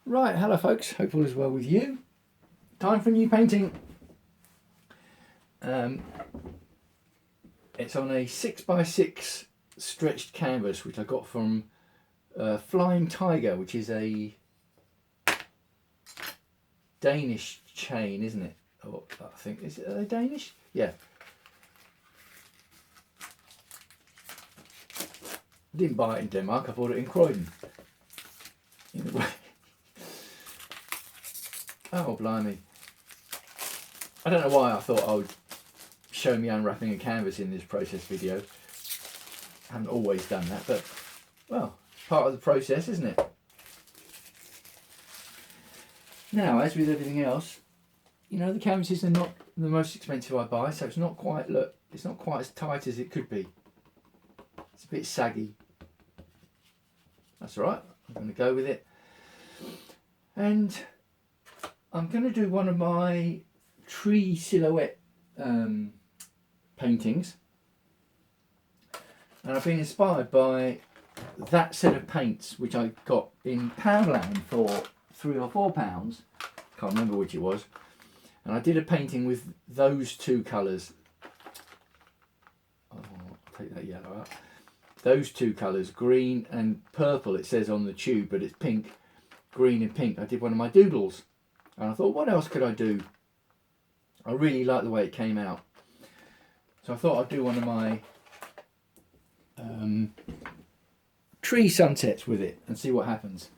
Right, hello folks, hope all is well with you. Time for a new painting. It's on a 6x6 stretched canvas which I got from Flying Tiger, which is a Danish chain, isn't it? Oh, I think, are they Danish? Yeah. I didn't buy it in Denmark, I bought it in Croydon. Oh, blimey. I don't know why I thought I would show me unwrapping a canvas in this process video. I haven't always done that, but, well, it's part of the process, isn't it? Now, as with everything else, you know, the canvases are not the most expensive I buy, so it's not quite, look, it's not quite as tight as it could be. It's a bit saggy. That's all right, I'm going to go with it. And I'm going to do one of my tree silhouette paintings. And I've been inspired by that set of paints, which I got in Poundland for £3 or £4. Can't remember which it was. And I did a painting with those two colours. Oh, I'll take that yellow out. Those two colours, green and purple, it says on the tube, but it's pink, green and pink. I did one of my doodles. And I thought, what else could I do? I really like the way it came out. So I thought I'd do one of my tree sunsets with it and see what happens.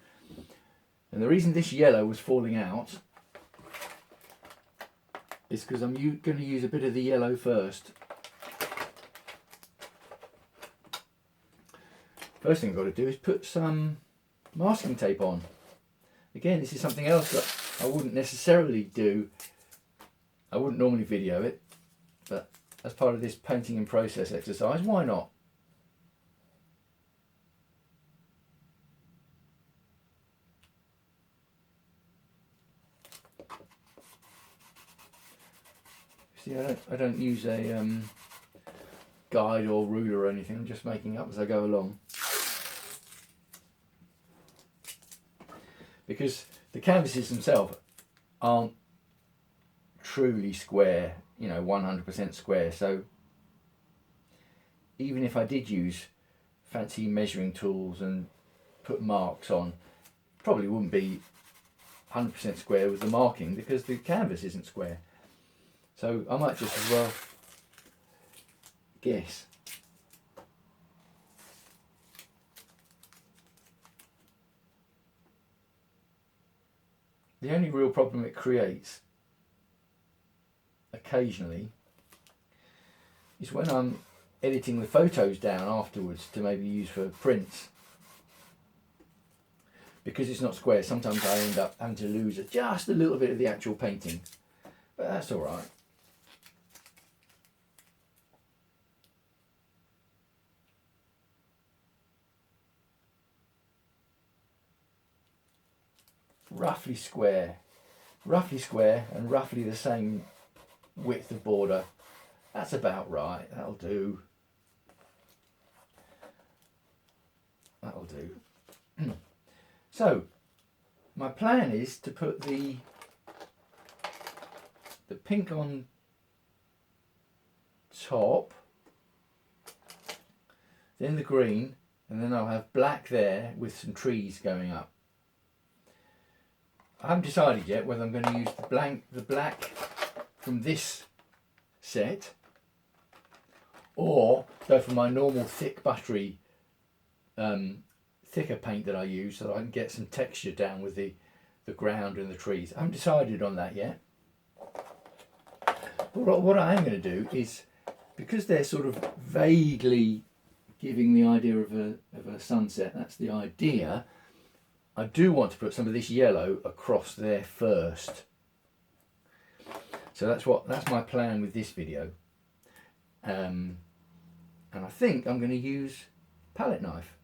And the reason this yellow was falling out is because I'm going to use a bit of the yellow first. First thing I've got to do is put some masking tape on. Again, this is something else that I wouldn't necessarily do. I wouldn't normally video it, but as part of this painting in process exercise, why not? See, I don't use a guide or ruler or anything. I'm just making up as I go along. Because the canvases themselves aren't truly square, you know, 100% square. So even if I did use fancy measuring tools and put marks on, probably wouldn't be 100% square with the marking because the canvas isn't square. So I might just as well guess. The only real problem it creates occasionally is when I'm editing the photos down afterwards to maybe use for prints. Because it's not square, sometimes I end up having to lose just a little bit of the actual painting, but that's all right. Roughly square and roughly the same width of border. That's about right, that'll do. That'll do. So, my plan is to put the pink on top, then the green, and then I'll have black there with some trees going up. I haven't decided yet whether I'm going to use the black from this set or go for my normal thick buttery thicker paint that I use so that I can get some texture down with the ground and the trees. I haven't decided on that yet. But what I am going to do is, because they're sort of vaguely giving the idea of a sunset, that's the idea, I do want to put some of this yellow across there first. So that's my plan with this video. And I think I'm going to use palette knife.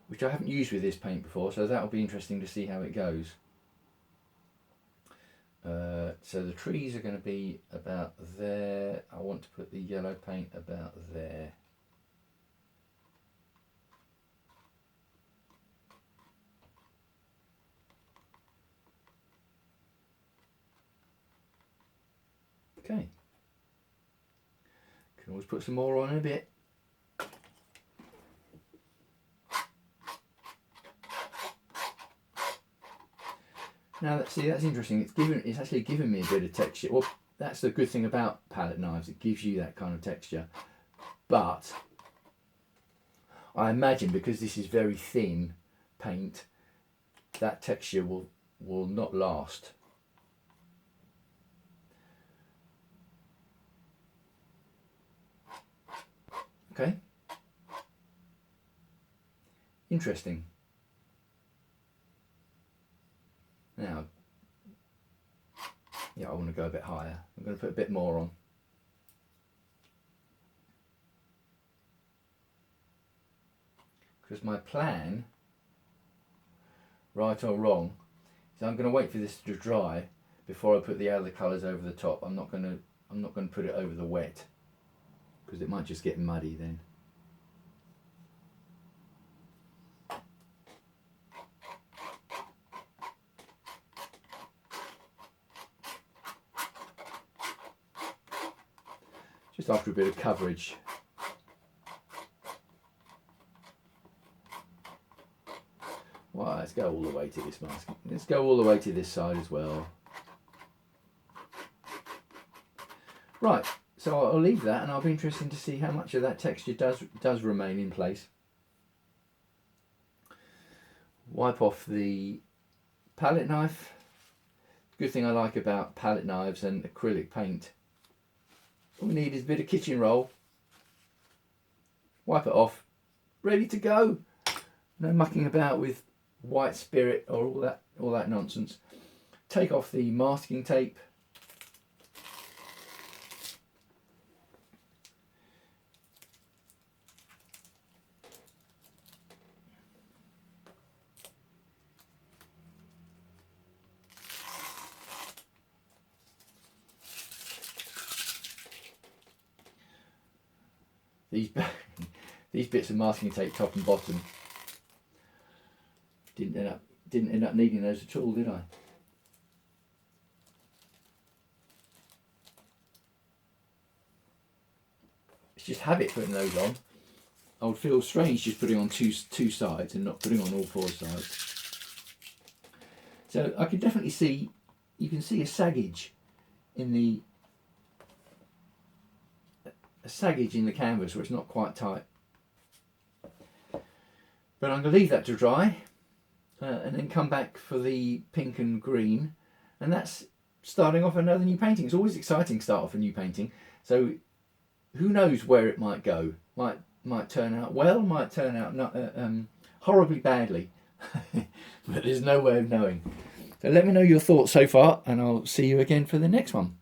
Which I haven't used with this paint before, so that'll be interesting to see how it goes. So the trees are going to be about there. I want to put the yellow paint about there. Okay. Can always put some more on in a bit. Now, see, that's interesting. It's actually giving me a bit of texture. Well, that's the good thing about palette knives. It gives you that kind of texture. But I imagine because this is very thin paint, that texture will not last. Okay. Interesting. Now, yeah, I want to go a bit higher. I'm going to put a bit more on. Because my plan, right or wrong, is I'm going to wait for this to dry before I put the other colours over the top. I'm not going to put it over the wet, because it might just get muddy then. Just after a bit of coverage. Well, let's go all the way to this mask. Let's go all the way to this side as well. Right, so I'll leave that, and I'll be interested to see how much of that texture does remain in place. Wipe off the palette knife. Good thing I like about palette knives and acrylic paint, all we need is a bit of kitchen roll. Wipe it off, ready to go. No mucking about with white spirit or all that nonsense. Take off the masking tape. These bits of masking tape, top and bottom, didn't end up needing those at all, did I? It's just habit putting those on. I would feel strange just putting on two sides and not putting on all four sides. So I can definitely see, you can see a saggage in the canvas where it's not quite tight. But I'm going to leave that to dry and then come back for the pink and green, and that's starting off another new painting. It's always exciting to start off a new painting, so who knows where it might go. Might turn out well, might turn out not, horribly badly, but there's no way of knowing. So let me know your thoughts so far, and I'll see you again for the next one.